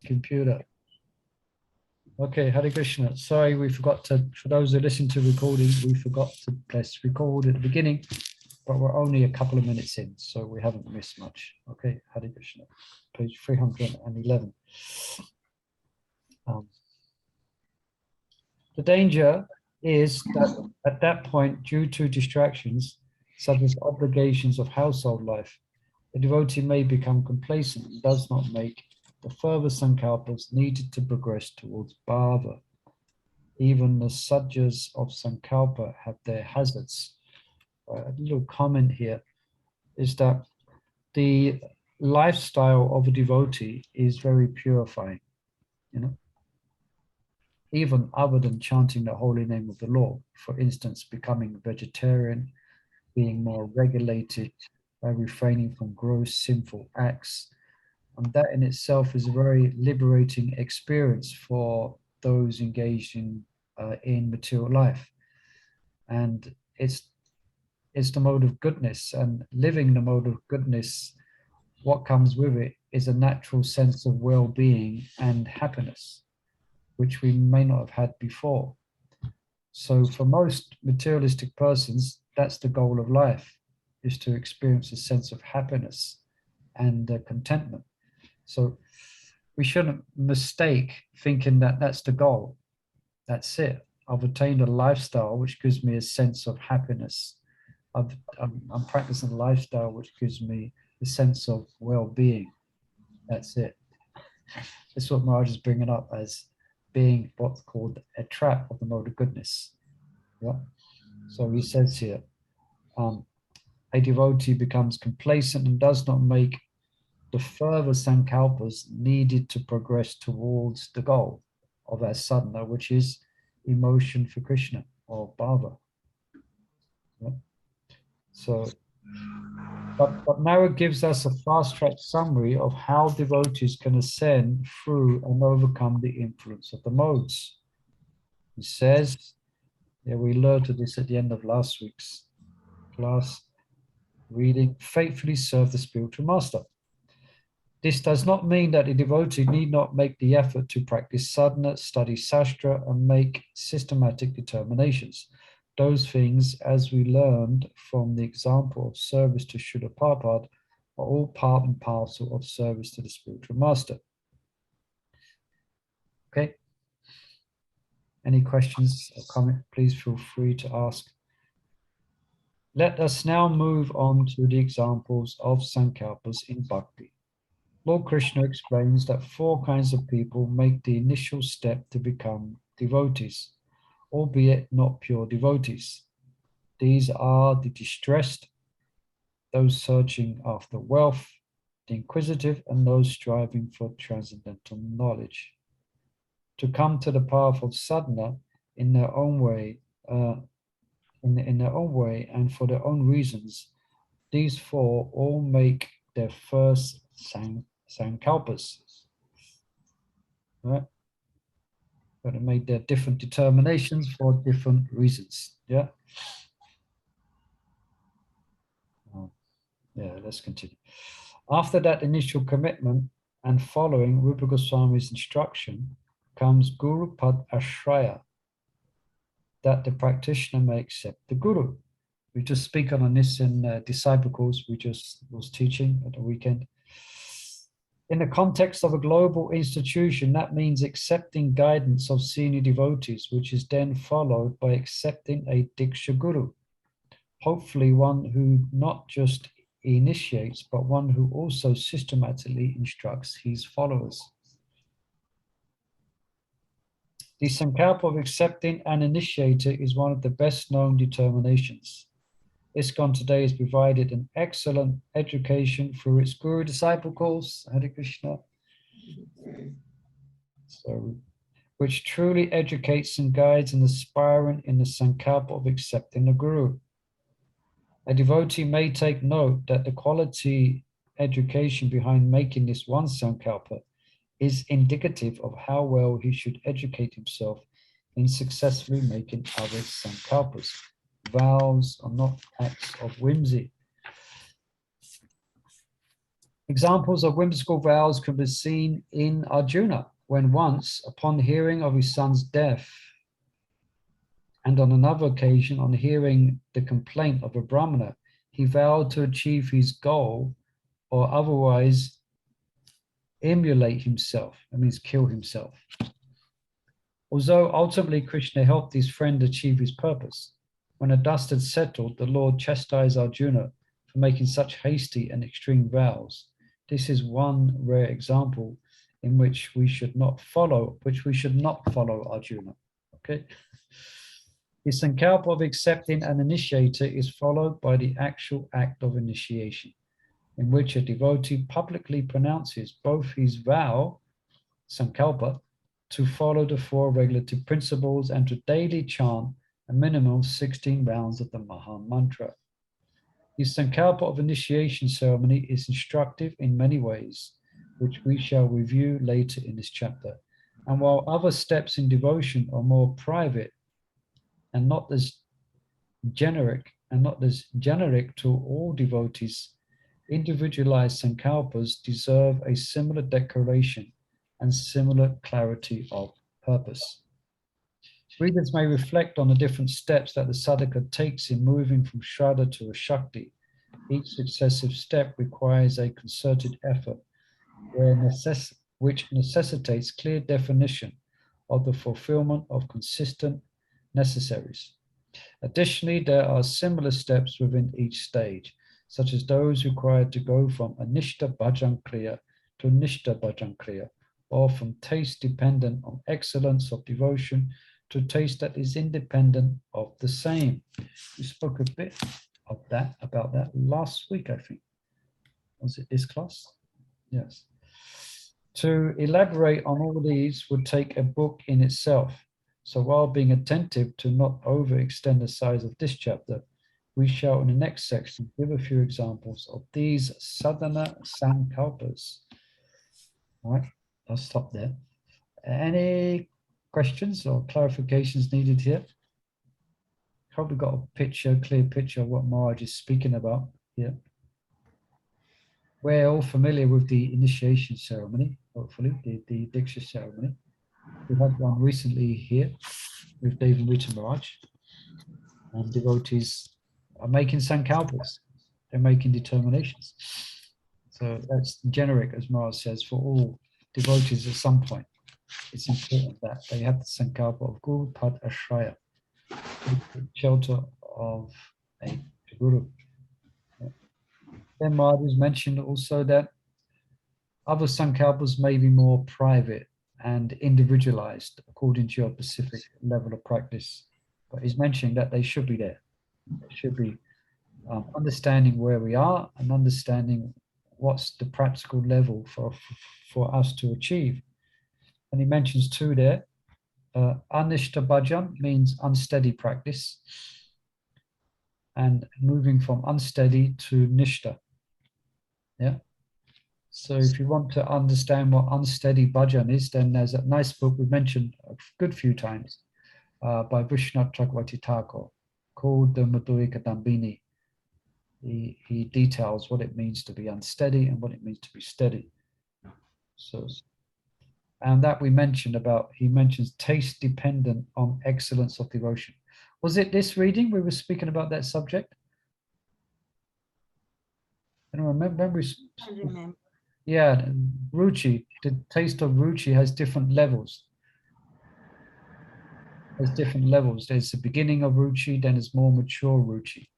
computer. Okay, Hare Krishna. Sorry, we forgot to, for those who listen to recording, we forgot to press record at the beginning, but we're only a couple of minutes in, so we haven't missed much. Okay, Hare Krishna. Page 311. The danger is that at that point, due to distractions, such as obligations of household life, the devotee may become complacent and does not make the further sankalpas needed to progress towards bhava. Even the sadhjas of sankalpa have their hazards. A little comment here is that the lifestyle of a devotee is very purifying, you know, even other than chanting the holy name of the Lord. For instance, becoming a vegetarian, being more regulated by refraining from gross sinful acts. And that in itself is a very liberating experience for those engaged in material life. And it's the mode of goodness, and living the mode of goodness, what comes with it is a natural sense of well-being and happiness, which we may not have had before. So for most materialistic persons, that's the goal of life, is to experience a sense of happiness and contentment. So we shouldn't mistake thinking that that's the goal. That's it. I've attained a lifestyle which gives me a sense of happiness. I'm practicing a lifestyle which gives me a sense of well-being. That's it. That's what Maharaj is bringing up as being what's called a trap of the mode of goodness. Yeah. So he says here, a devotee becomes complacent and does not make the further sankalpas needed to progress towards the goal of our sadhana, which is emotion for Krishna or bhava. Yeah. So, but now it gives us a fast-track summary of how devotees can ascend through and overcome the influence of the modes. He says, yeah, we learned this at the end of last week's class reading, faithfully serve the spiritual master. This does not mean that a devotee need not make the effort to practice sadhana, study sastra, and make systematic determinations. Those things, as we learned from the example of service to Srila Prabhupada, are all part and parcel of service to the spiritual master. Okay? Any questions or comments, please feel free to ask. Let us now move on to the examples of sankalpas in bhakti. Lord Krishna explains that 4 kinds of people make the initial step to become devotees, albeit not pure devotees. These are the distressed, those searching after wealth, the inquisitive, and those striving for transcendental knowledge. To come to the path of sadhana in their own way, in their own way and for their own reasons, these 4 all make their first sankalpas. Right? But they made their different determinations for different reasons. Yeah. Yeah, let's continue. After that initial commitment and following Rupa Goswami's instruction comes Guru Pad Ashraya, that the practitioner may accept the Guru. We just speak on this in disciple course we just was teaching at the weekend. In the context of a global institution, that means accepting guidance of senior devotees, which is then followed by accepting a Diksha Guru, hopefully one who not just initiates, but one who also systematically instructs his followers. The sankalpa of accepting an initiator is one of the best known determinations. ISKCON today has provided an excellent education through its Guru Disciple course, Hare Krishna, so, which truly educates and guides an aspirant in the sankalpa of accepting the Guru. A devotee may take note that the quality education behind making this one sankalpa is indicative of how well he should educate himself in successfully making other sankalpas. Vows are not acts of whimsy. Examples of whimsical vows can be seen in Arjuna, when once, upon hearing of his son's death, and on another occasion, on hearing the complaint of a Brahmana, he vowed to achieve his goal or otherwise immolate himself, that means kill himself. Although ultimately Krishna helped his friend achieve his purpose, when the dust had settled, the Lord chastised Arjuna for making such hasty and extreme vows. This is one rare example in which we should not follow Arjuna. Okay. The Sankalpa of accepting an initiator is followed by the actual act of initiation, in which a devotee publicly pronounces both his vow, Sankalpa, to follow the 4 regulative principles and to daily chant a minimum of 16 rounds of the Maha Mantra. The Sankalpa of initiation ceremony is instructive in many ways, which we shall review later in this chapter. And while other steps in devotion are more private and not as generic to all devotees, individualized Sankalpas deserve a similar declaration and similar clarity of purpose. Readers may reflect on the different steps that the sadhaka takes in moving from Shraddha to a Shakti. Each successive step requires a concerted effort which necessitates clear definition of the fulfillment of consistent necessaries. Additionally, there are similar steps within each stage, such as those required to go from Anishta Bhajan Kriya to Nishta Bhajan Kriya, or from taste dependent on excellence of devotion to taste that is independent of the same. We spoke a bit of that, about that last week, I think. Was it this class? Yes. To elaborate on all these would take a book in itself. So while being attentive to not overextend the size of this chapter, we shall in the next section give a few examples of these sadhana sankalpas. All right, I'll stop there. Any questions or clarifications needed here? Probably got a clear picture of what Maharaj is speaking about here. We're all familiar with the initiation ceremony, hopefully, the Diksha ceremony. We had one recently here with David Rita Maharaj, and devotees are making sankalpas. They're making determinations. So that's generic, as Maharaj says, for all devotees at some point. It's important that they have the sankalpa of Guru Pad Ashraya, the shelter of a Guru. Then Maharaj has mentioned also that other sankalpas may be more private and individualized according to your specific level of practice. But he's mentioning that they should be there. They should be understanding where we are and understanding what's the practical level for us to achieve. And he mentions 2 there. Anishta bhajan means unsteady practice, and moving from unsteady to nishta. Yeah. So if you want to understand what unsteady bhajan is, then there's a nice book we mentioned a good few times by Vishnu Chakravarti Thakur called the Madhurika Dambini. He details what it means to be unsteady and what it means to be steady. So, and that we mentioned about, he mentions taste dependent on excellence of devotion. Was it this reading we were speaking about that subject? I don't remember. I remember. Yeah, ruchi, the taste of ruchi has different levels. There's different levels. There's the beginning of ruchi, then there's more mature ruchi.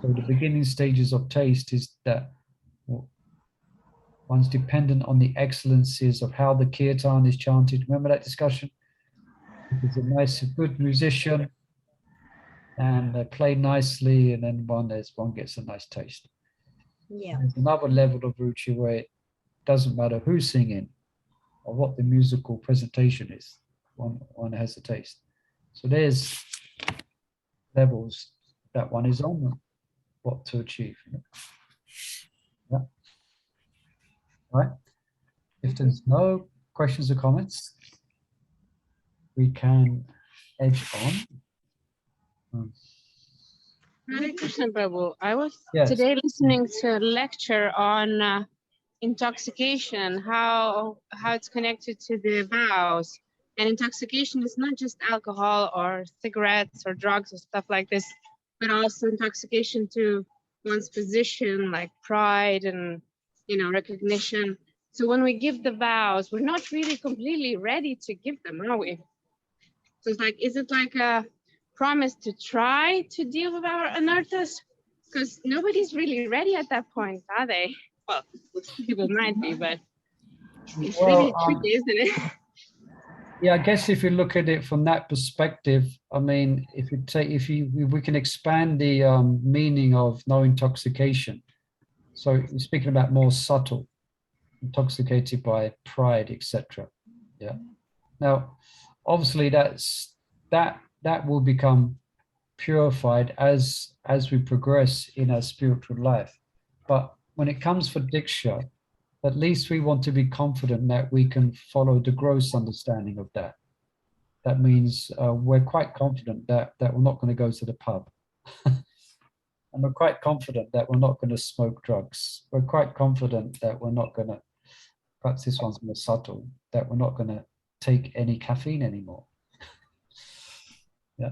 So the beginning stages of taste is that one's dependent on the excellencies of how the kirtan is chanted. Remember that discussion? It's a nice, good musician, and they play nicely, and then one gets a nice taste. Yeah. There's another level of ruchi where it doesn't matter who's singing or what the musical presentation is. One has a taste. So there's levels that one is on, what to achieve. Yeah. All right. If there's no questions or comments, we can edge on. Hare Krishna Prabhu. I was Yes. today listening to a lecture on intoxication, how it's connected to the vows. And intoxication is not just alcohol or cigarettes or drugs or stuff like this, but also intoxication to one's position, like pride and, you know, recognition. So when we give the vows, we're not really completely ready to give them, are we? So it's like, is it like a promise to try to deal with our anarthas? Because nobody's really ready at that point, are they? Well, people might be, but it's really tricky, isn't it? Yeah, I guess if you look at it from that perspective, I mean, if we can expand the meaning of no intoxication. So you're speaking about more subtle, intoxicated by pride, etc. Yeah. Now, obviously, that will become purified as we progress in our spiritual life. But when it comes for diksha, at least we want to be confident that we can follow the gross understanding of that. That means we're quite confident that we're not going to go to the pub. And we're quite confident that we're not going to smoke drugs. We're quite confident that we're not going to, perhaps this one's more subtle, that we're not going to take any caffeine anymore. Yeah.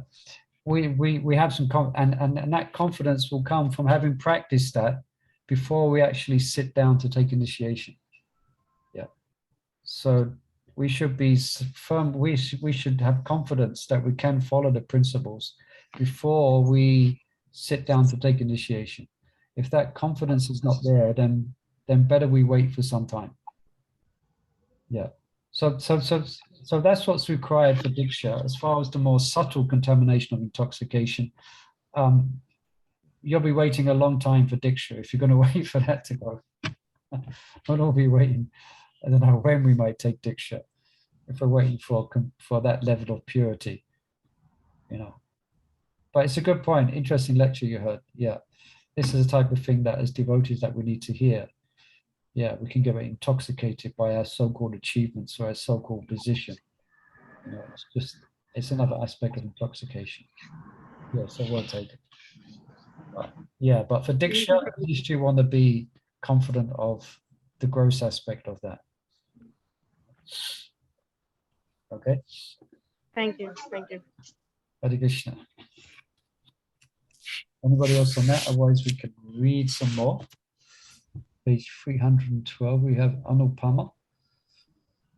We have some, and that confidence will come from having practiced that before we actually sit down to take initiation. Yeah. So we should be firm. We should have confidence that we can follow the principles before we sit down to take initiation. If that confidence is not there, then better we wait for some time. Yeah. So that's what's required for diksha. As far as the more subtle contamination of intoxication, you'll be waiting a long time for diksha if you're going to wait for that to go. We'll all be waiting. I don't know when we might take diksha if we're waiting for that level of purity, you know. But it's a good point. Interesting lecture you heard. Yeah, this is the type of thing that as devotees that we need to hear. Yeah, we can get intoxicated by our so-called achievements or our so-called position. You know, it's another aspect of intoxication. Yeah, so well taken. Yeah, but for diksha, at least you want to be confident of the gross aspect of that. Okay. Thank you. Thank you. Hare Krishna. Anybody else on that? Otherwise, we can read some more. Page 312, we have Anupama.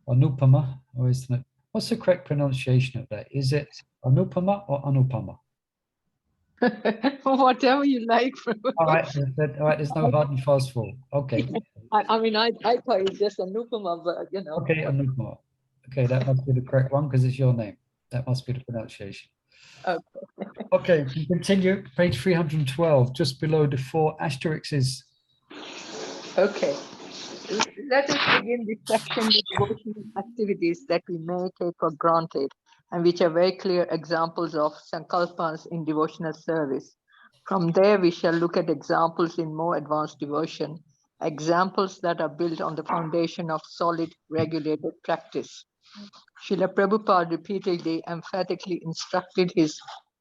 Anupama, or is it? What's the correct pronunciation of that? Is it Anupama or Anupama? Whatever you like. All right, all right, there's no hard and fast rule. Okay. I mean, I thought it's just Anupama, but you know. Okay, Anupama. Okay, that must be the correct one because it's your name. That must be the pronunciation. Okay. Okay, we continue. Page 312, just below the 4 asterisks. Okay. Let us begin this section with devotional activities that we may take for granted and which are very clear examples of Sankalpas in devotional service. From there, we shall look at examples in more advanced devotion, examples that are built on the foundation of solid, regulated practice. Srila Prabhupada repeatedly, emphatically instructed his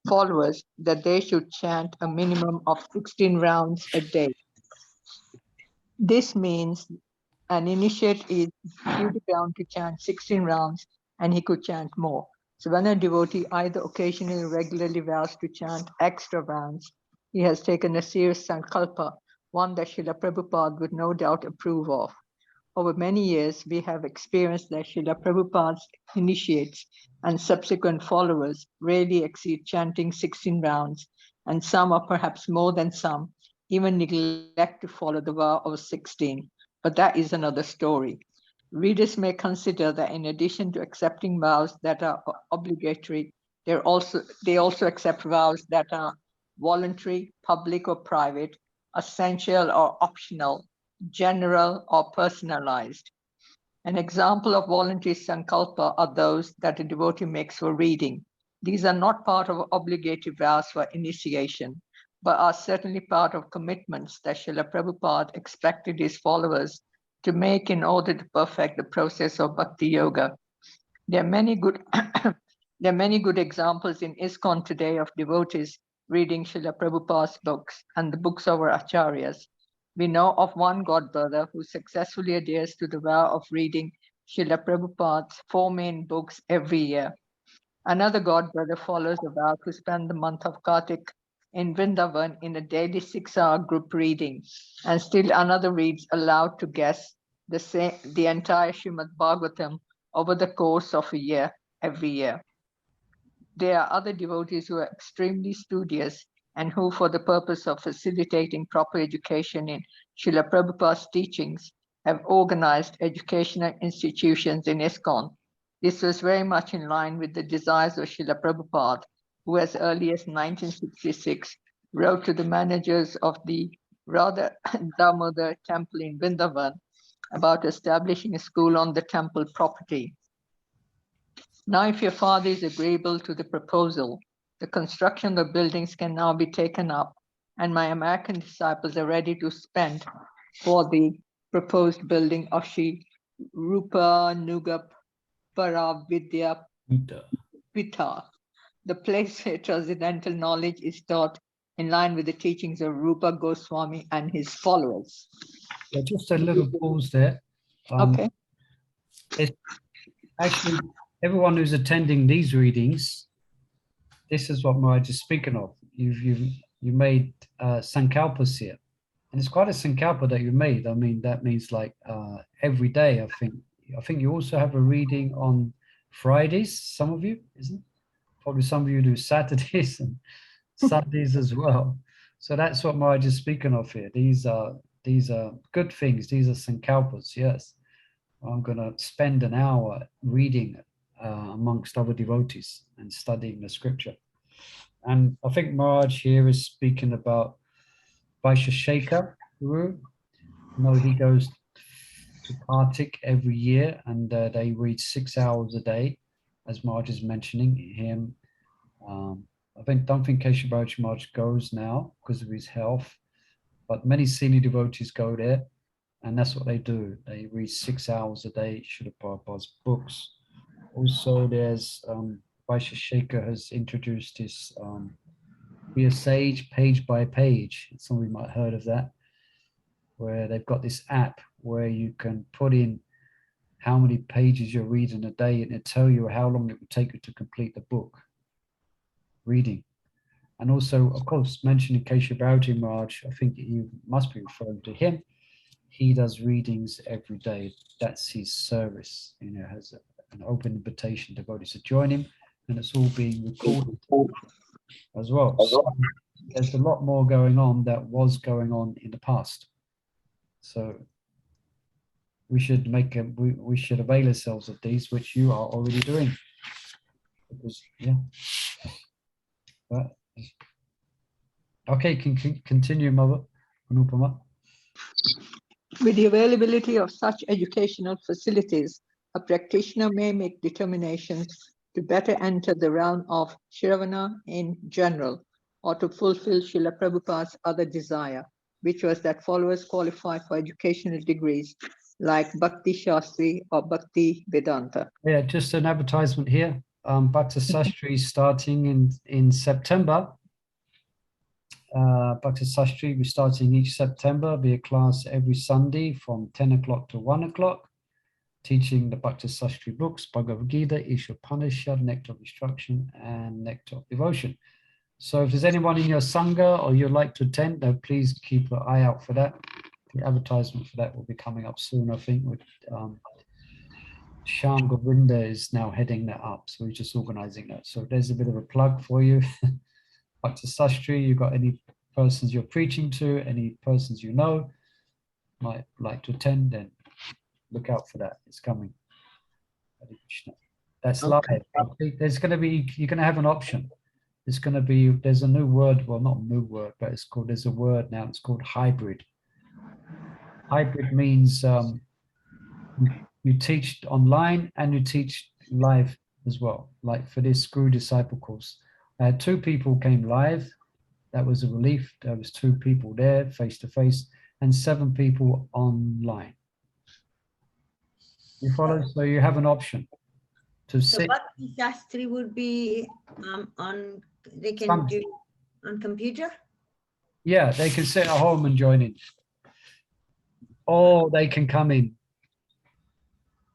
followers that they should chant a minimum of 16 rounds a day. This means an initiate is duty bound to chant 16 rounds and he could chant more. So when a devotee either occasionally or regularly vows to chant extra rounds, he has taken a serious sankalpa, one that Srila Prabhupada would no doubt approve of. Over many years, we have experienced that Srila Prabhupada's initiates and subsequent followers rarely exceed chanting 16 rounds, and some, or perhaps more than some, even neglect to follow the vow of 16. But that is another story. Readers may consider that in addition to accepting vows that are obligatory, they also accept vows that are voluntary, public or private, essential or optional, general or personalized. An example of voluntary sankalpa are those that a devotee makes for reading. These are not part of obligatory vows for initiation, but are certainly part of commitments that Srila Prabhupada expected his followers to make in order to perfect the process of bhakti yoga. There are many good examples in ISKCON today of devotees reading Srila Prabhupada's books and the books of our acharyas. We know of one godbrother who successfully adheres to the vow of reading Srila Prabhupada's 4 main books every year. Another godbrother follows the vow to spend the month of Kartik in Vrindavan in a daily 6-hour group reading, and still another reads aloud to guests the entire Srimad Bhagavatam over the course of a year, every year. There are other devotees who are extremely studious and who, for the purpose of facilitating proper education in Srila Prabhupada's teachings, have organized educational institutions in ISKCON. This was very much in line with the desires of Srila Prabhupada, who as early as 1966 wrote to the managers of the Radha Damodar temple in Vrindavan about establishing a school on the temple property. Now, if your father is agreeable to the proposal, the construction of buildings can now be taken up, and my American disciples are ready to spend for the proposed building of Sri Rupa Nuga Paravidya Pitha, the place where transcendental knowledge is taught in line with the teachings of Rupa Goswami and his followers. Yeah, just a little pause there. Okay. It's actually, everyone who's attending these readings, this is what Maharaj is speaking of. You made Sankalpas here. And it's quite a Sankalpa that you made. I mean, that means like every day, I think. I think you also have a reading on Fridays, some of you, isn't it? Probably some of you do Saturdays and Sundays as well. So that's what Maharaj is speaking of here. These are good things. These are Sankalpas, yes. I'm going to spend an hour reading amongst other devotees and studying the scripture. And I think Maharaj here is speaking about Vaisheshika Guru. He goes to Kartik every year, and they read 6 hours a day, as Maharaj is mentioning him. I don't think Keshav Maharaj goes now because of his health, but many senior devotees go there, and that's what they do. They read 6 hours a day, Srila Prabhupada's books. Also, there's Vaisheshika has introduced his Be a Sage page by page. Some of you might have heard of that, where they've got this app where you can put in how many pages you're reading a day, and it'll tell you how long it would take you to complete the book reading. And also, of course, mentioning Keshav Maharaj, I think you must be referring to him. He does readings every day. That's his service. Has an open invitation to devotees to join him, and it's all being recorded as well. So there's a lot more going on that was going on in the past. So we should we should avail ourselves of these, which you are already doing. Because, yeah. Okay, can continue, Mother Anupama. With the availability of such educational facilities, a practitioner may make determinations to better enter the realm of Shravana in general, or to fulfill Srila Prabhupada's other desire, which was that followers qualify for educational degrees like Bhakti Shastri or Bhakti Vedanta. Yeah, just an advertisement here. Bhakti Sastri starting in September. Bhakti Sastri, we're starting each September, be a class every Sunday from 10 o'clock to 1 o'clock, teaching the Bhakti Sastri books, Bhagavad Gita, Ishopanishad, Nectar of Instruction, and Nectar of Devotion. So if there's anyone in your Sangha or you'd like to attend, please keep an eye out for that. The advertisement for that will be coming up soon, I think, with Shyam Govinda is now heading that up. So we're just organizing that. So there's a bit of a plug for you. Bhakti Sastri, you've got any persons you're preaching to, any persons you know might like to attend, then look out for that. It's coming. That's Okay. live. There's going to be, you're going to have an option. It's going to be, there's a new word, well, not a new word, but there's a word now, it's called hybrid. Hybrid means you teach online and you teach live as well. Like for this Guru Disciple course, 2 people came live. That was a relief. There was 2 people there face to face and 7 people online. You follow? So you have an option to sit. Bhakti Shastri would be they can do on computer? Yeah, they can sit at home and join in. or they can come in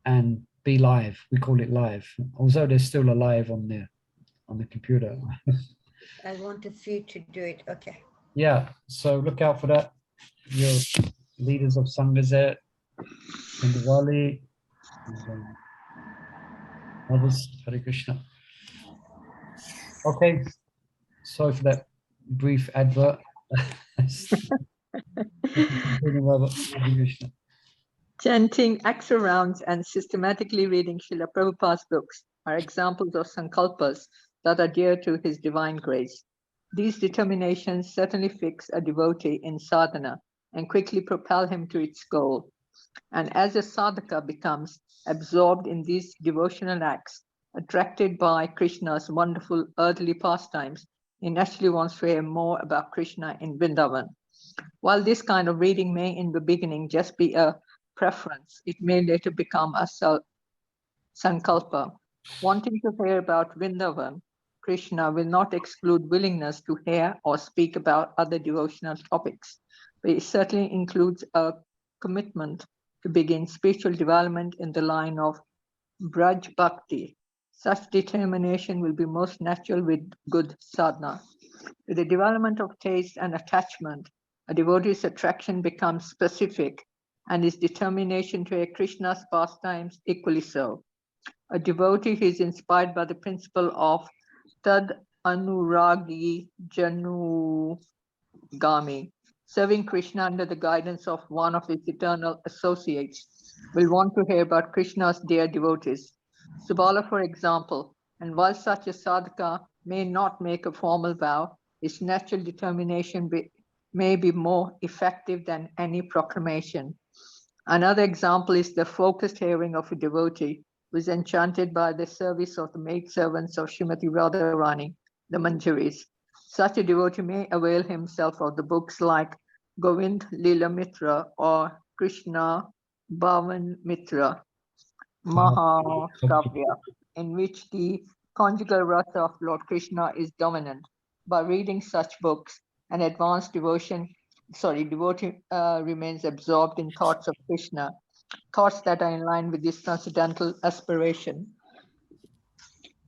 and be live. We call it live, although they're still alive on the computer. I want a few to do it. Okay. Yeah, so look out for that. Your leaders of Sanghas there, and Diwali, and others. Hare Krishna. Okay, sorry for that brief advert. Hare Krishna. Chanting extra rounds and systematically reading Srila Prabhupada's books are examples of Sankalpas that are dear to his divine grace. These determinations certainly fix a devotee in sadhana and quickly propel him to its goal. And as a sadhaka becomes absorbed in these devotional acts, attracted by Krishna's wonderful earthly pastimes, he naturally wants to hear more about Krishna in Vrindavan. While this kind of reading may in the beginning just be a preference, it may later become a sankalpa. Wanting to hear about Vrindavan, Krishna will not exclude willingness to hear or speak about other devotional topics, but it certainly includes a commitment to begin spiritual development in the line of Braj Bhakti. Such determination will be most natural with good sadhana. With the development of taste and attachment, a devotee's attraction becomes specific and his determination to hear Krishna's pastimes equally so. A devotee who is inspired by the principle of Tad Anuragi Janugami, serving Krishna under the guidance of one of his eternal associates, will want to hear about Krishna's dear devotees. Subala, for example, and while such a sadhaka may not make a formal vow, his natural determination may be more effective than any proclamation. Another example is the focused hearing of a devotee who is enchanted by the service of the maidservants of Srimati Radharani, the Manjaris. Such a devotee may avail himself of the books like Govind Lila Mitra or Krishna Bhavan Mitra Mahakavya, in which the conjugal rasa of Lord Krishna is dominant. By reading such books, an advanced devotee remains absorbed in thoughts of Krishna, thoughts that are in line with this transcendental aspiration.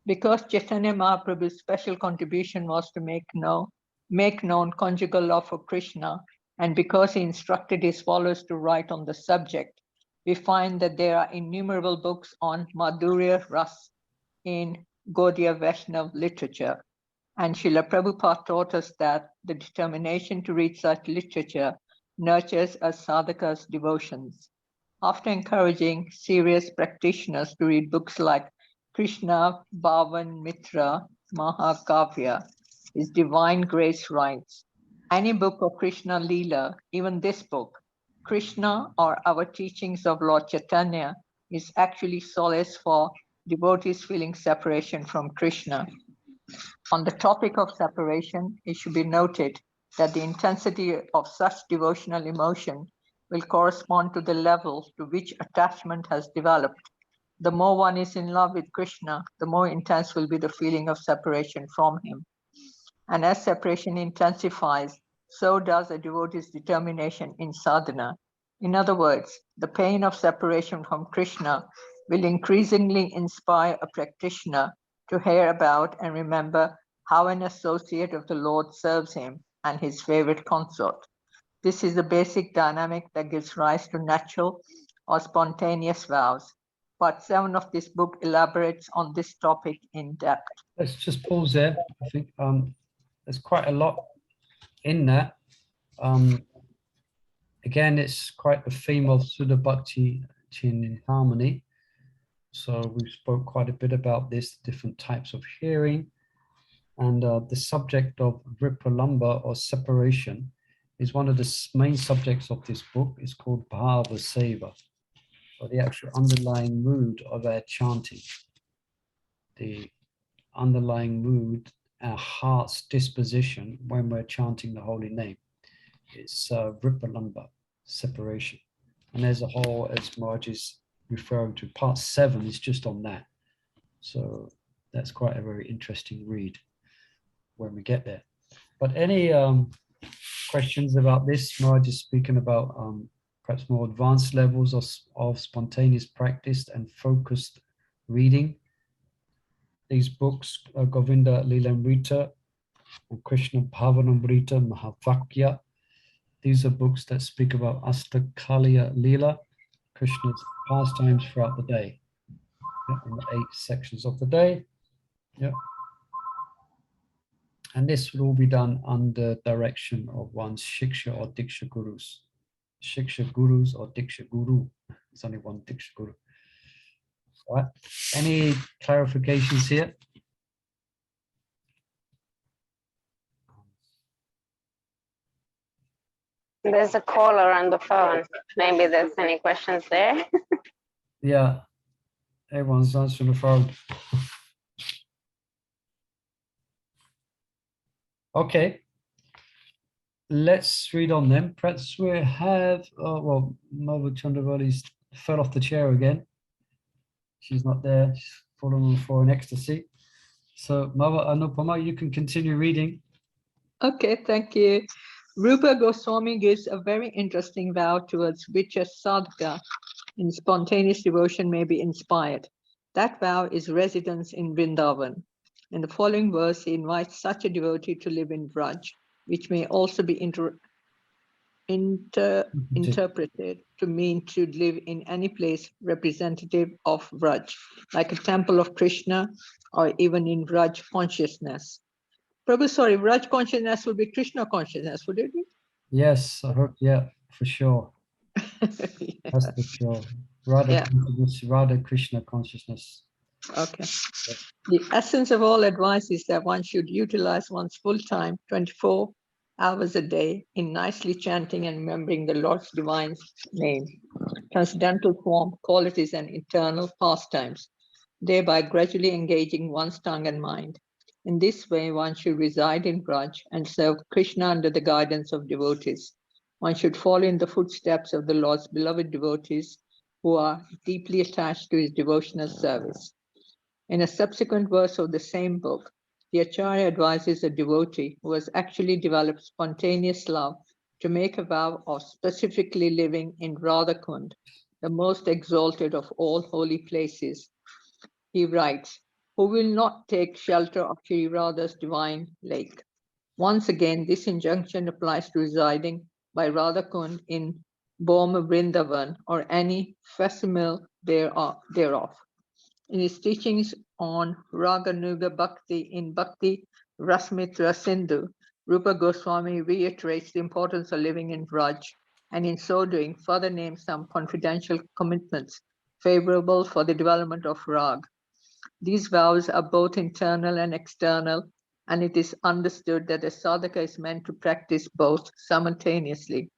Because Chaitanya Mahaprabhu's special contribution was to make known conjugal love for Krishna, and because he instructed his followers to write on the subject, we find that there are innumerable books on Madhurya Ras in Gaudiya Vaishnava literature. And Srila Prabhupada taught us that the determination to read such literature nurtures a sadhaka's devotions. After encouraging serious practitioners to read books like Krishna Bhavan Mitra Mahakavya, His Divine Grace writes, any book of Krishna Leela, even this book, Krishna or our teachings of Lord Chaitanya, is actually solace for devotees feeling separation from Krishna. On the topic of separation, it should be noted that the intensity of such devotional emotion will correspond to the level to which attachment has developed. The more one is in love with Krishna, the more intense will be the feeling of separation from him. And as separation intensifies, so does a devotee's determination in sadhana. In other words, the pain of separation from Krishna will increasingly inspire a practitioner to hear about and remember how an associate of the Lord serves him and his favorite consort. This is the basic dynamic that gives rise to natural or spontaneous vows. Part 7 of this book elaborates on this topic in depth. Let's just pause there. I think there's quite a lot in that. Again, it's quite the theme of Sudha Bhakti in harmony. So we spoke quite a bit about this, different types of hearing. And the subject of Vipralamba or separation is one of the main subjects of this book. It's called Bhava Seva, or the actual underlying mood of our chanting. The underlying mood, our heart's disposition when we're chanting the holy name. It's Vipralamba, separation. And as a whole, as Marge is referring to, part 7 is just on that. So that's quite a very interesting read when we get there. But any questions about this? Marge is speaking about perhaps more advanced levels of spontaneous practice and focused reading. These books, Govinda Lilamrita and Krishna Bhavanamrita Mahavakya, these are books that speak about Astakaliya Leela, Krishna's pastimes throughout the day, in the 8 sections of the day. Yeah. And this will all be done under direction of one's Shiksha or Diksha Gurus. Shiksha Gurus or Diksha Guru. There's only one Diksha Guru. All right. Any clarifications here? There's a caller on the phone. Maybe there's any questions there. Yeah, everyone's answering the phone. Okay, let's read on then. Perhaps we have, well, Mother Chandravali fell off the chair again. She's not there, she's fallen on the floor in ecstasy. So Mother Anupama, you can continue reading. Okay, thank you. Rupa Goswami gives a very interesting vow towards which a sadhaka in spontaneous devotion may be inspired. That vow is residence in Vrindavan. In the following verse, he invites such a devotee to live in Vraj, which may also be interpreted to mean to live in any place representative of Vraj, like a temple of Krishna or even in Vraj consciousness. Prabhu, sorry, Vraj consciousness would be Krishna consciousness, would it be? Yes, I heard, yeah, for sure. That's for sure. Radha Krishna consciousness. Okay. The essence of all advice is that one should utilize one's full time, 24 hours a day, in nicely chanting and remembering the Lord's divine name, transcendental form, qualities, and eternal pastimes, thereby gradually engaging one's tongue and mind. In this way, one should reside in Braj and serve Krishna under the guidance of devotees. One should follow in the footsteps of the Lord's beloved devotees who are deeply attached to his devotional service. In a subsequent verse of the same book, the Acharya advises a devotee who has actually developed spontaneous love to make a vow of specifically living in Radhakund, the most exalted of all holy places. He writes, who will not take shelter of Shri Radha's divine lake. Once again, this injunction applies to residing by Radhakund in Boma Vrindavan or any facsimile thereof. In his teachings on Raganuga Bhakti in Bhakti Rasmitra Sindhu, Rupa Goswami reiterates the importance of living in Vraj, and in so doing further names some confidential commitments favorable for the development of Rag. These vows are both internal and external, and it is understood that a sadhaka is meant to practice both simultaneously.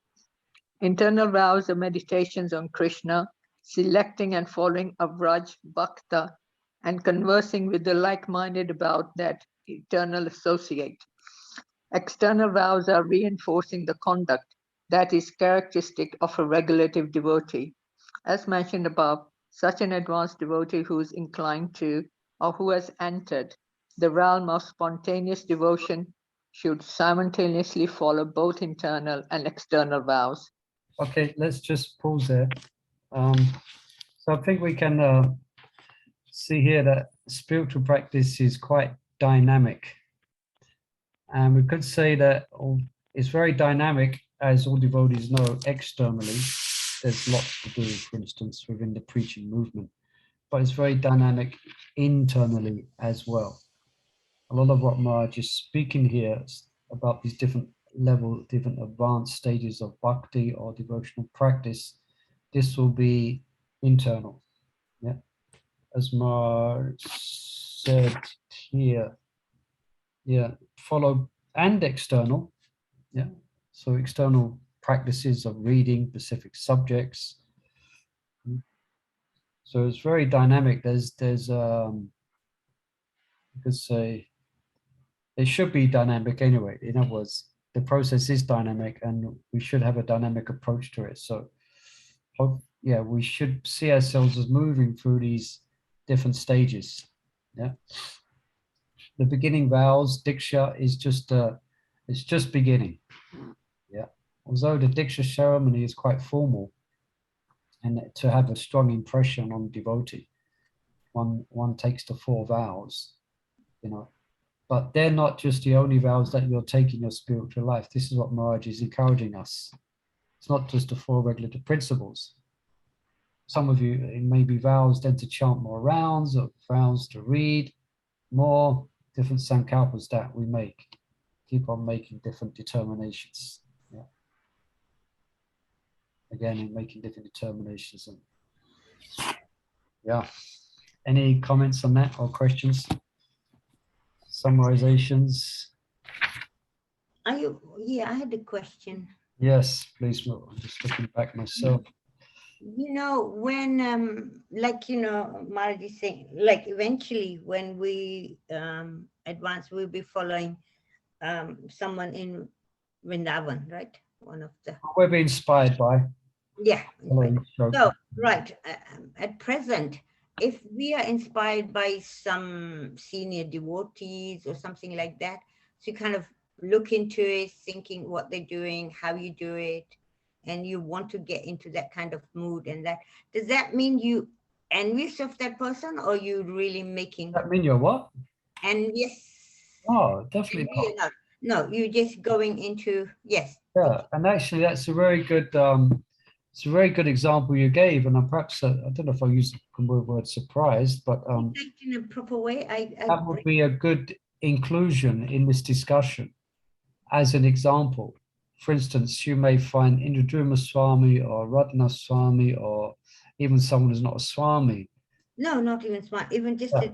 Internal vows are meditations on Krishna, selecting and following a Vraj Bhakta, and conversing with the like-minded about that eternal associate. External vows are reinforcing the conduct that is characteristic of a regulative devotee. As mentioned above, such an advanced devotee who is inclined to or who has entered the realm of spontaneous devotion should simultaneously follow both internal and external vows. Okay, let's just pause there. So I think we can see here that spiritual practice is quite dynamic. And we could say that it's very dynamic, as all devotees know, externally. There's lots to do, for instance, within the preaching movement, but it's very dynamic internally as well. A lot of what Maharaj is speaking here is about these different levels, different advanced stages of bhakti or devotional practice. This will be internal. Yeah, as Maharaj said here. Yeah, follow and external. Yeah, so external practices of reading specific subjects. So it's very dynamic. There's you could say it should be dynamic anyway. In other words, the process is dynamic and we should have a dynamic approach to it. So yeah, we should see ourselves as moving through these different stages. Yeah. The beginning vows, Diksha is it's just beginning. Yeah. Although the Diksha ceremony is quite formal, and to have a strong impression on devotee, one takes the 4 vows, you know. But they're not just the only vows that you're taking in your spiritual life. This is what Maharaj is encouraging us. It's not just the 4 regulative principles. Some of you, it may be vows then to chant more rounds, or vows to read more, different sankalpas that we make. Keep on making different determinations. Yeah. Again, in making different determinations. And yeah. Any comments on that or questions? Summarizations? Yeah, I had a question. Yes, please. I'm just looking back myself. You know, when like, you know, Maharaj is saying, like eventually when we advance, we'll be following someone in Vrindavan, right? One of the, We're being inspired by. yeah. Following stroke. So, right, at present, if we are inspired by some senior devotees or something like that, so you kind of look into it, thinking what they're doing, how you do it, and you want to get into that kind of mood, and that, does that mean you envious of that person, or you really making Does that mean you're what? envious? Oh, definitely Envy or not? No, you're just going into, yes. Yeah, and actually, that's a very good. It's a very good example you gave, and I'm perhaps I don't know if I use the word surprised, but In a proper way, that would be a good inclusion in this discussion as an example. For instance, you may find Indraduma Swami or Ratna Swami or even someone who's not a Swami, no, not even smart, even just Yeah.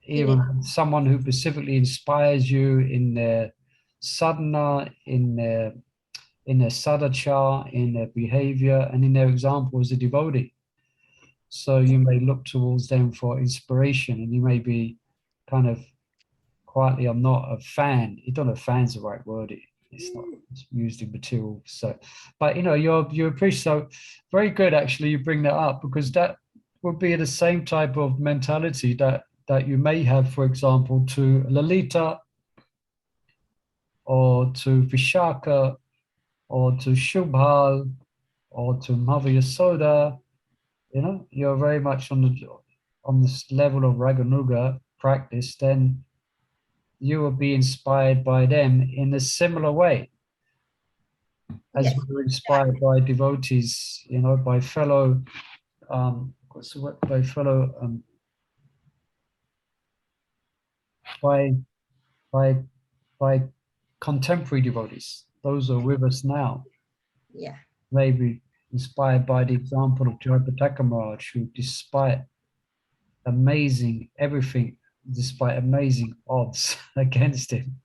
Even someone who specifically inspires you in their sadhana, in their sadachar, in their behavior, and in their example as a devotee. So you may look towards them for inspiration, and you may be kind of quietly, I'm not a fan. You don't know if fan's the right word. It's not used in material. So, but you know, you appreciate, so very good actually you bring that up, because that would be the same type of mentality that you may have, for example, to Lalita or to Vishaka or to Shubhal or to Mother Yasoda. You know, you're very much on this level of Raganuga practice, then you will be inspired by them in a similar way as yes, you were inspired by devotees, you know, by fellow what's the word, by fellow by by by contemporary devotees, those who are with us now. yeah, Maybe inspired by the example of Jayapataka Maharaj, who despite amazing everything, despite amazing odds against him,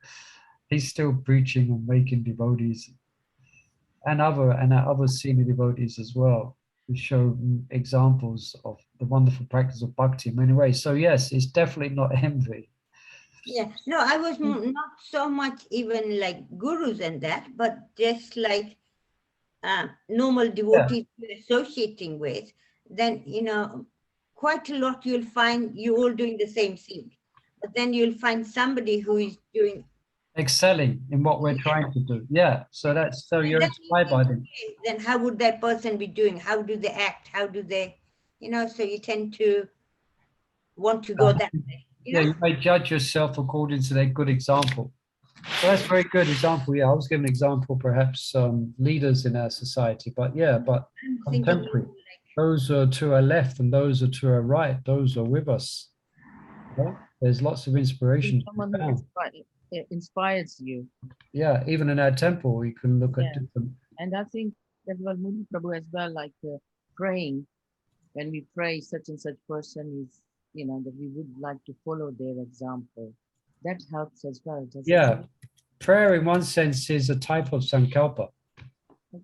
he's still preaching and making devotees, and other senior devotees as well, who show examples of the wonderful practice of bhakti in many ways. So yes, it's definitely not envy. yeah. No, I was not so much even like gurus and that, but just like normal devotees you're associating with, then, you know, quite a lot you'll find you all doing the same thing. But then you'll find somebody who is doing, Excelling in what we're trying to do. Yeah. So that's, so you're inspired by them. then how would that person be doing? How do they act? How do they, you know, so you tend to want to go that way. Yeah, you may judge yourself according to their good example. So that's a very good example. Yeah, I was giving an example, perhaps leaders in our society, but yeah, but I'm thinking contemporary. Those are to our left and those are to our right. Those are with us. Yeah? There's lots of inspiration. Someone who inspires you. Yeah, even in our temple, we can look at Yeah. different. And I think that was Muni Prabhu as well, like praying. When we pray, such and such person is, you know, that we would like to follow their example. That helps as well. Doesn't Yeah, it? prayer in one sense is a type of sankalpa.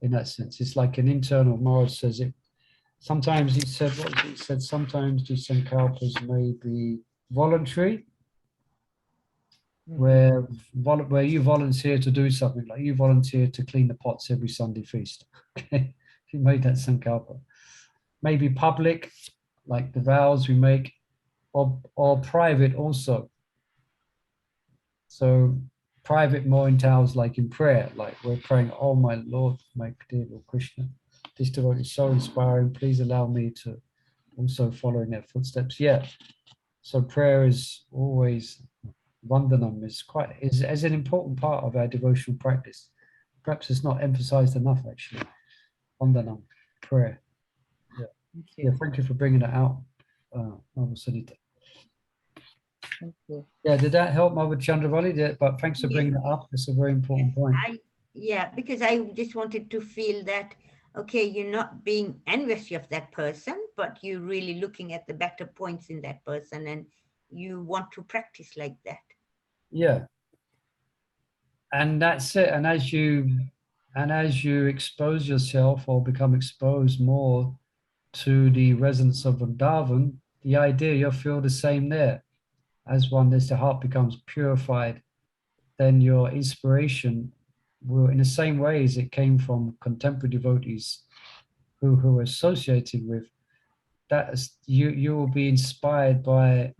In that sense, it's like an internal. Maharaj says it. Sometimes he said, what he said, sometimes the sankalpas may be voluntary, where you volunteer to do something, like you volunteer to clean the pots every Sunday feast. Okay, if you made that sankalpa. Maybe public, like the vows we make, or private also. So private more entails like in prayer, like we're praying, oh my Lord, my dear Lord Krishna, this devotee is so inspiring. Please allow me to also follow in their footsteps. Yeah. So prayer is always, vandanam is as an important part of our devotional practice. Perhaps it's not emphasized enough, actually. Vandanam, prayer. Yeah. Thank Yeah, you. thank you for bringing that out, Mother Sunita. Thank you. Yeah, did that help, Mother Chandravali? But thanks for bringing that up. It's a very important point. Yeah, because I just wanted to feel that, okay, you're not being envious of that person, but you're really looking at the better points in that person, and you want to practice like that. Yeah. And that's it. And as you expose yourself or become exposed more to the resonance of Vrindavan, the idea you'll feel the same there. As the heart becomes purified, then your inspiration will, in the same way as it came from contemporary devotees who were associated with, that is, you will be inspired by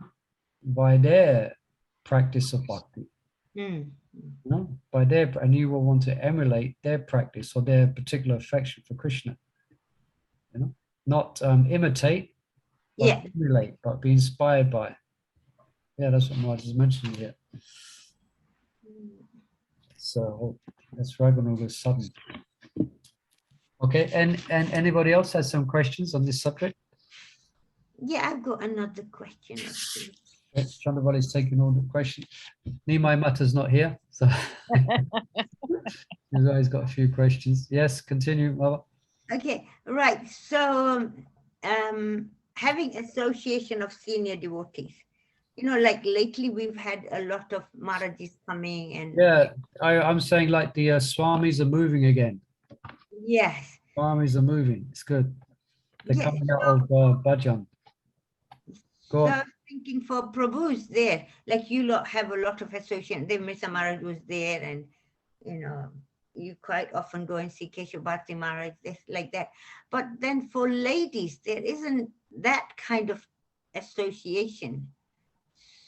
their practice of bhakti. Mm. You know, and you will want to emulate their practice or their particular affection for Krishna. You know, not imitate, but Yeah. emulate, but be inspired by. Yeah, that's what Marge is mentioning here. So that's right on all of a sudden. Okay, and anybody else has some questions on this subject? Yeah, I've got another question actually. Okay, Chandravali is taking all the questions. Nimai Mata's not here, so he's always got a few questions. Yes, continue, Mother. Okay, right. So having association of senior devotees, you know, like lately we've had a lot of Maharajis coming and Yeah, I'm saying like the Swamis are moving again. yes. Swamis are moving. It's good. They're Yes. coming out of bhajan. Go So on. I was thinking for Prabhu's there, like you lot have a lot of association. Then Mr. Maharaj was there, and you know, you quite often go and see Keshav Bharati Maharaj, like that. But then for ladies, there isn't that kind of association.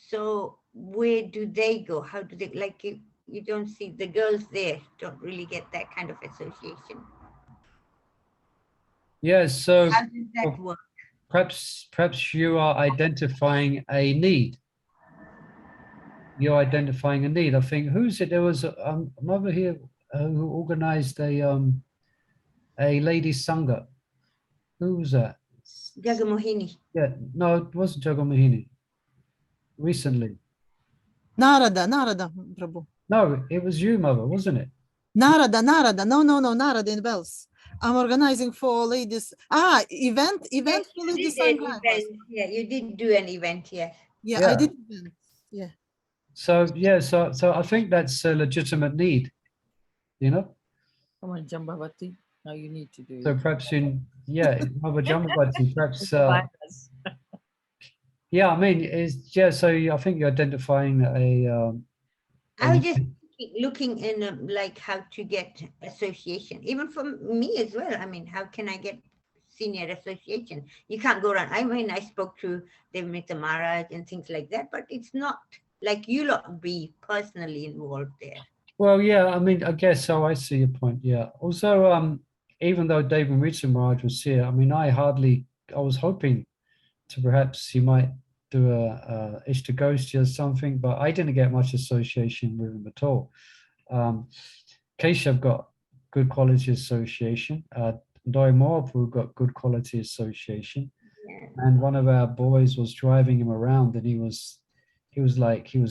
So where do they go? How do they, like you don't see the girls there, don't really get that kind of association. Yes, so How does that work? perhaps you are identifying a need. You're identifying a need. I think, who's it? There was a mother here who organized a lady sangha. Who was that? Jagamohini. Yeah, no, it wasn't Jagamahini. Recently. Narada, Prabhu. No, it was you, Mother, wasn't it? Narada. No, Narada in Wells. I'm organizing for ladies. Event Yes, for you ladies. did an event. Yeah, you did do an event, yes. Yeah, Yeah. I did event. Yeah. So yeah, so I think that's a legitimate need, you know. Come on, Jambavati. Now you need to do So it. perhaps Mother Jambavati, perhaps Invite us. yeah, I mean, so I think you're identifying I was just looking in like how to get association, even for me as well. I mean, how can I get senior association? You can't go around. I mean, I spoke to Devamrita Maharaj and things like that, but it's not like you lot be personally involved there. Well, yeah, I mean, I guess so. I see your point. Yeah. Also, even though Devamrita Maharaj was here, I mean, I was hoping to perhaps he might do a Ishtagosti or something, but I didn't get much association with him at all. Keshav got good quality association. Doi Mahaprabhu got good quality association. Yeah. And one of our boys was driving him around, and he was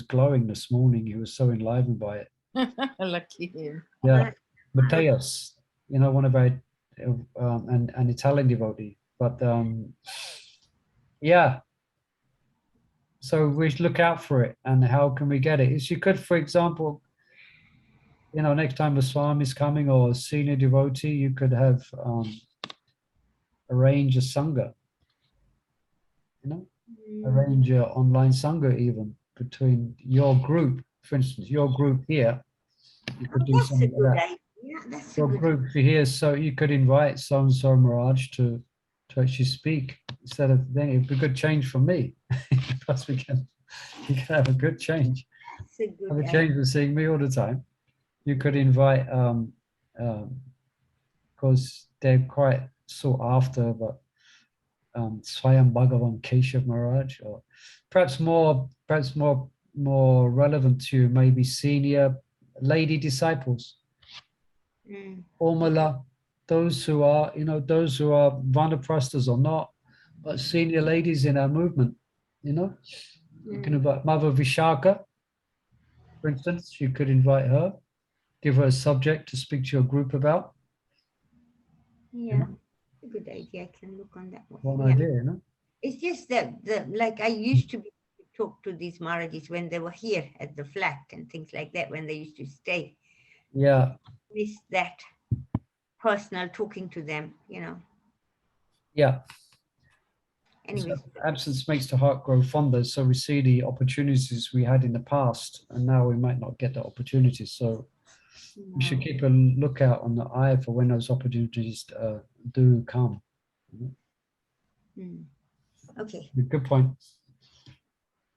glowing this morning. He was so enlivened by it. Lucky him. Yeah, Mateus, you know, one of our an Italian devotee. But yeah, so we should look out for it. And how can we get it? If you could, for example, you know, next time a Swami is coming or a senior devotee, you could have arrange a sangha. You know, arrange an online sangha even between your group. For instance, your group here, you could do That's a something good like that. idea. Yeah, that's a Your good group here, so you could invite so and so Mirage to actually speak instead of then it'd be a good change for me. Plus you can have a good change. That's a good Have a idea. change for seeing me all the time. You could invite because they're quite sought after, but Swayam Bhagavan Keshav Maharaj, or perhaps more relevant to maybe senior lady disciples, Omala, those who are, those who are Vanaprasthas or not, but senior ladies in our movement, You can invite Mother Vishaka, for instance. You could invite her, give her a subject to speak to your group about. Yeah, a good idea. I can look on that one. One idea, It's just that like I used to talk to these Maharajas when they were here at the flat and things like that, when they used to stay. Yeah. Miss that personal talking to them, Yeah. Anyway. Absence makes the heart grow fonder. So we see the opportunities we had in the past, and now we might not get the opportunities. So we should keep a lookout on the eye for when those opportunities do come. Okay. Good point.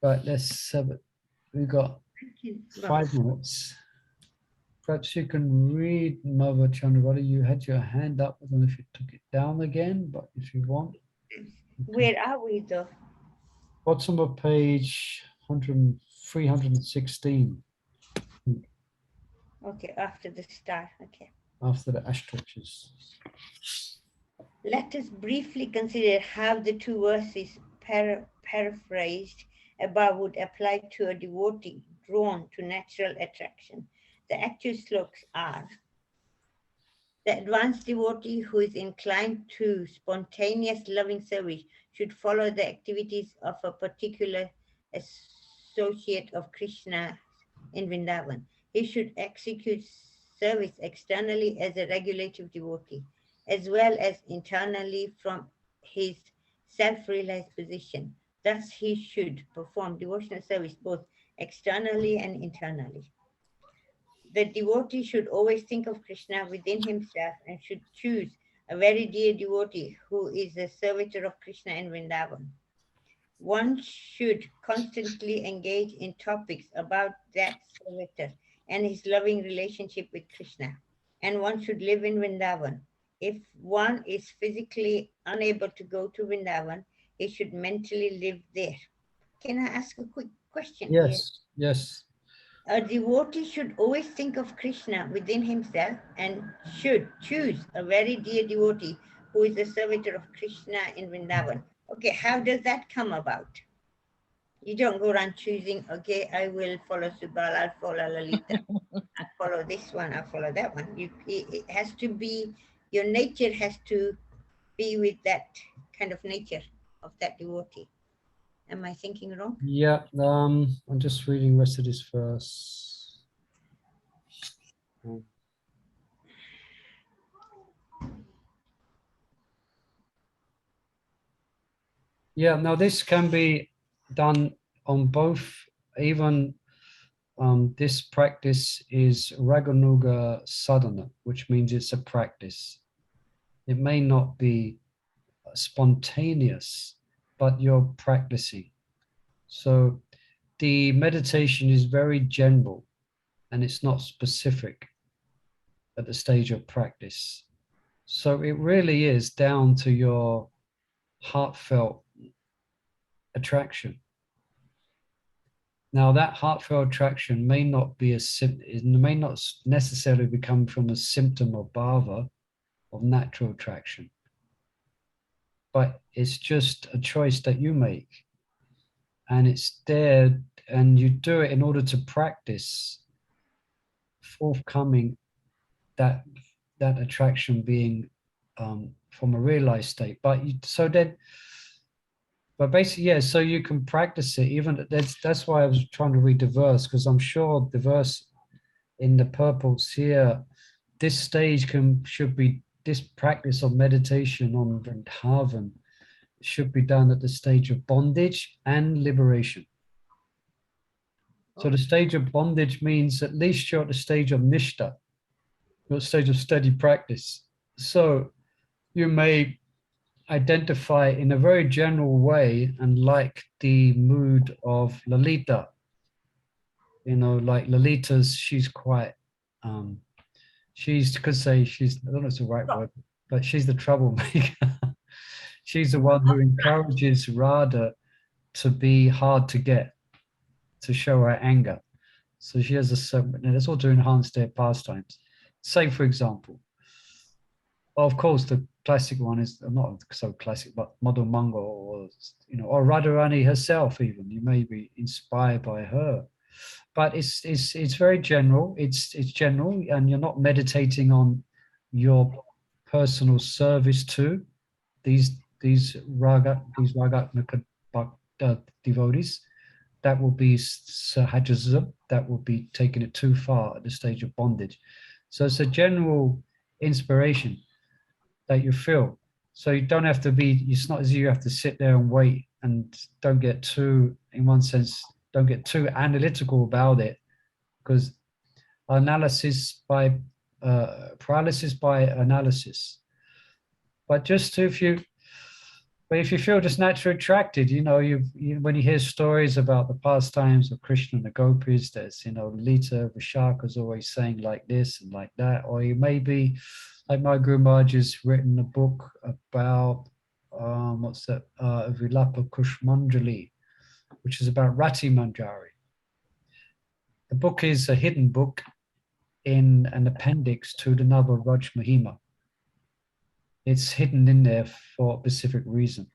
Right, let's have it. We've got 5 minutes. Perhaps you can read, Mother Chandravali. You had your hand up. I don't know if you took it down again, but if you want. Where are we though? Bottom of page 316. Okay, after the star. Okay. After the Ashtochas. Let us briefly consider how the two verses paraphrased above would apply to a devotee drawn to natural attraction. The actual slokas are: the advanced devotee who is inclined to spontaneous loving service should follow the activities of a particular associate of Krishna in Vrindavan. He should execute service externally as a regulative devotee, as well as internally from his self-realized position. Thus, he should perform devotional service both externally and internally. The devotee should always think of Krishna within himself and should choose a very dear devotee who is a servitor of Krishna in Vrindavan. One should constantly engage in topics about that servitor and his loving relationship with Krishna. And one should live in Vrindavan. If one is physically unable to go to Vrindavan, he should mentally live there. Can I ask a quick question here? Yes. A devotee should always think of Krishna within himself and should choose a very dear devotee who is the servitor of Krishna in Vrindavan. Okay, how does that come about? You don't go around choosing, okay, I will follow Subal, I'll follow Lalita, I'll follow this one, I'll follow that one. It has to be, your nature has to be with that kind of nature of that devotee. Am I thinking wrong? Yeah, I'm just reading the rest of this verse. Yeah, now this can be done on both. Even this practice is Raganuga sadhana, which means it's a practice. It may not be spontaneous, but you're practicing. So the meditation is very general and it's not specific at the stage of practice. So it really is down to your heartfelt attraction. Now that heartfelt attraction may not be it may not necessarily become from a symptom of bhava, of natural attraction, but it's just a choice that you make. And it's there, and you do it in order to practice forthcoming that attraction being from a realized state. But basically, yeah, so you can practice it. Even that's why I was trying to read the verse, because I'm sure the verse in the purports here, this stage should be this practice of meditation on Vrindavan should be done at the stage of bondage and liberation. So the stage of bondage means at least you're at the stage of nishta, you're at the stage of steady practice. So you may identify in a very general way and like the mood of Lalita. Like Lalita's, she's quite, She's, could say she's, I don't know if it's the right word, but she's the troublemaker. She's the one who encourages Radha to be hard to get, to show her anger. So she has a certain, and it's all to enhance their pastimes. Say, for example, well, of course, the classic one is not so classic, but Madhumangal, or or Radharani herself. Even you may be inspired by her, but it's very general. It's general, and you're not meditating on your personal service to these ragatmika devotees. That will be sahajism. That will be taking it too far at the stage of bondage. So it's a general inspiration that you feel. So you don't have to be, it's not as if you have to sit there and wait, and don't get too, in one sense, don't get too analytical about it, because analysis by, paralysis by analysis. But just if you feel just naturally attracted, when you hear stories about the pastimes of Krishna and the gopis, there's, Lita Vishaka's always saying like this and like that, or you may be, like my Guru Maharaj has written a book about, what's that, Vilapa Kushmanjali, which is about Rati Manjari. The book is a hidden book in an appendix to the Nava Raj Mahima. It's hidden in there for a specific reason,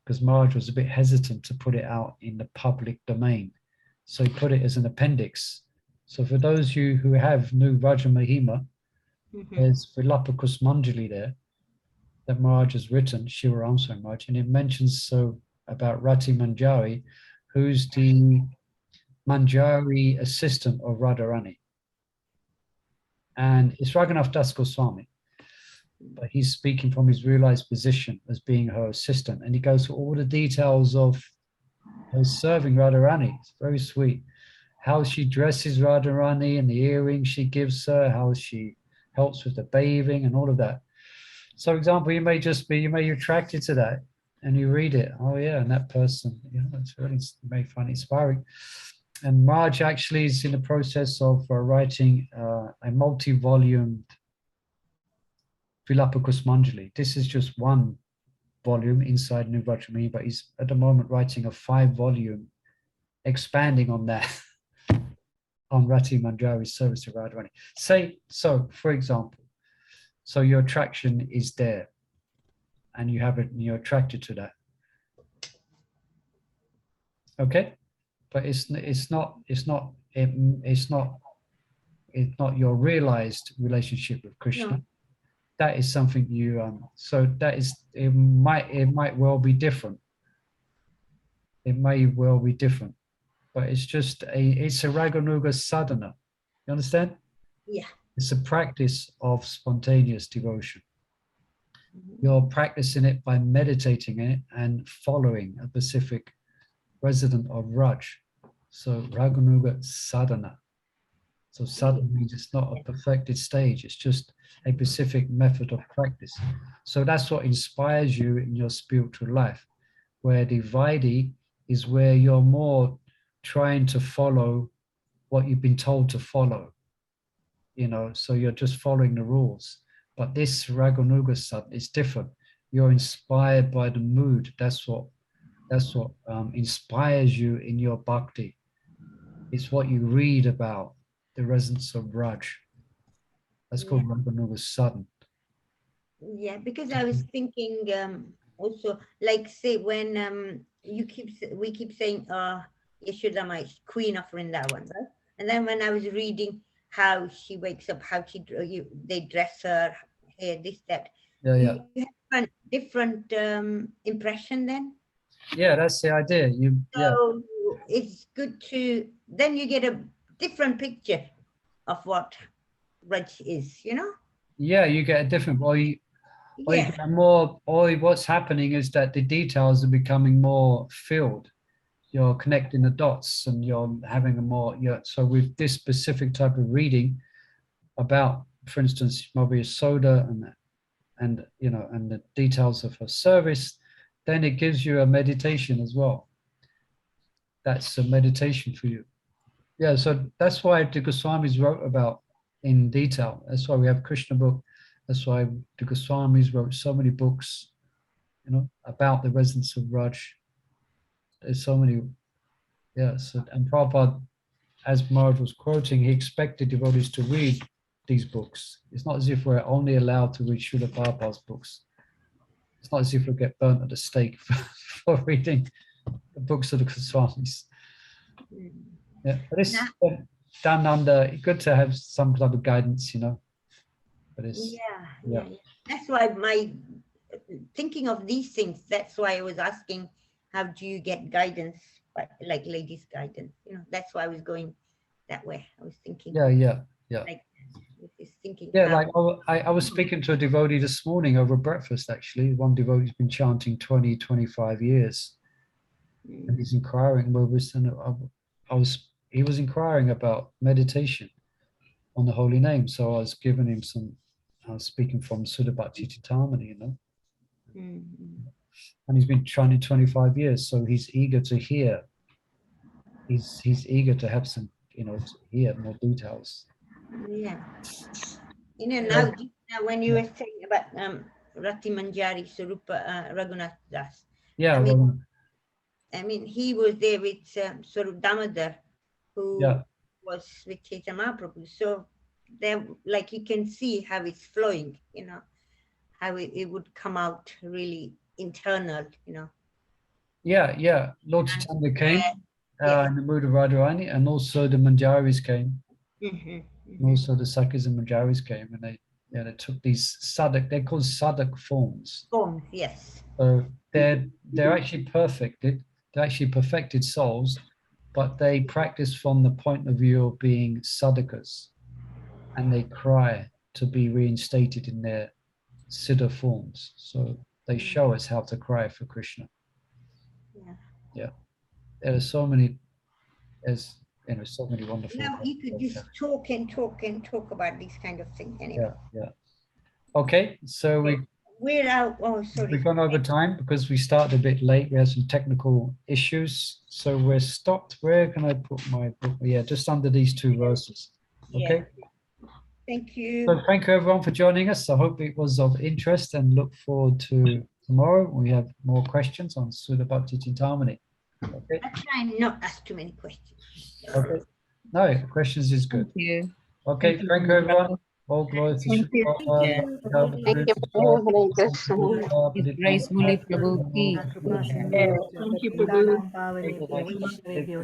because Maharaj was a bit hesitant to put it out in the public domain. So he put it as an appendix. So for those of you who have New Raja Mahima, there's Vilapa Kushmanjali there that Maharaj has written, Shiva Ramswami Maharaj, and it mentions so about Rati Manjari, who's the Manjari assistant of Radharani. And it's Raghunath Das Goswami, but he's speaking from his realized position as being her assistant. And he goes through all the details of her serving Radharani. It's very sweet. How she dresses Radharani and the earrings she gives her, how she helps with the bathing and all of that. So, for example, you may be attracted to that, and you read it. Oh yeah, and that person, it's really, you may find it inspiring. And Raj actually is in the process of writing a multi-volumed Vilapa Kushmanjali. This is just one volume inside New Rajami, but he's at the moment writing a 5-volume, expanding on that, on Rati Manjari's service to Radharani. Say, so for example, so your attraction is there, and you have it, and you're attracted to that. Okay, but it's not your realized relationship with Krishna. No. That is something you so that is, it might well be different. It may well be different, but it's just it's a Raganuga sadhana. You understand? Yeah. It's a practice of spontaneous devotion. You're practicing it by meditating it and following a specific resident of Raj. So Raganuga sadhana. So sadhana means it's not a perfected stage. It's just a specific method of practice. So that's what inspires you in your spiritual life, where the Vaidhi is where you're more trying to follow what you've been told to follow. So you're just following the rules. But this Raganuga sadhana is different. You're inspired by the mood. That's what inspires you in your bhakti. It's what you read about the residents of Raj. That's called Raganuga sadhana. Yeah, because I was thinking also, like, say, when we keep saying Yashodama is Queen of Vrindavan, right? And then when I was reading how she wakes up, how they dress her hair, this, that. Yeah. You have a different impression then? Yeah, that's the idea. So it's good then you get a different picture of what Raj is, Yeah, you get a different, you get more, or what's happening is that the details are becoming more filled. You're connecting the dots, and you're having a more, so with this specific type of reading about, for instance, Maria Soda and the details of her service, then it gives you a meditation as well. That's a meditation for you. Yeah, so that's why the Goswamis wrote about in detail. That's why we have Krishna book. That's why the Goswamis wrote so many books, you know, about the residents of Raj. There's so many, so, and Prabhupada, as Maharaj was quoting, he expected devotees to read these books. It's not as if we're only allowed to read Srila Prabhupada's books. It's not as if we get burnt at the stake for reading the books of the Goswamis. Yeah, but it's done under, good to have some type of guidance, you know. But it's, yeah. That's why my thinking of these things, that's why I was asking, how do you get guidance, like ladies' guidance? You know, that's why I was going that way. I was thinking. Yeah. Like, thinking. Yeah, like I was speaking to a devotee this morning over breakfast, actually. One devotee's been chanting 20, 25 years. And he's inquiring, he was inquiring about meditation on the holy name. So I was giving him I was speaking from Sudha Bhakti Chitamani, you know. And he's been chanting 25 years, so he's eager to hear. He's eager to have some, you know, to hear more details. Yeah. You know, now when you were saying about Rati Manjari Sarupa Raghunath Das. Yeah. I mean, he was there with Sarup Damodar, who was with Chaitanya Mahaprabhu. So there, like, you can see how it's flowing, you know, how it would come out really internal, you know. Yeah. Lord Chaitanya came in the mood of Radharani, and also the Manjaris came. And also the Sakhis and Manjaris came, and they took these sadhak, they're called sadhak forms. Forms, yes. So they're actually perfected, they're actually perfected souls, but they practice from the point of view of being sadhakas, and they cry to be reinstated in their siddha forms. So they show us how to cry for Krishna. Yeah. There are so many, so many wonderful. Now you could just talk and talk about these kind of things anyway. Yeah. Okay, so we're out. Oh, sorry. We've gone over time because we started a bit late. We had some technical issues, so we're stopped. Where can I put my book? Yeah, just under these two verses. Okay. Thank you. So thank you everyone for joining us. I hope it was of interest, and look forward to tomorrow. We have more questions on Sudha Bhakti Chintamani. Okay. I try and not ask too many questions. Okay. No, questions is good. Thank you. Okay, thank you everyone. All glory to Thank you. Thank His Grace Muli Prabhu ki. Thank you, Prabhu.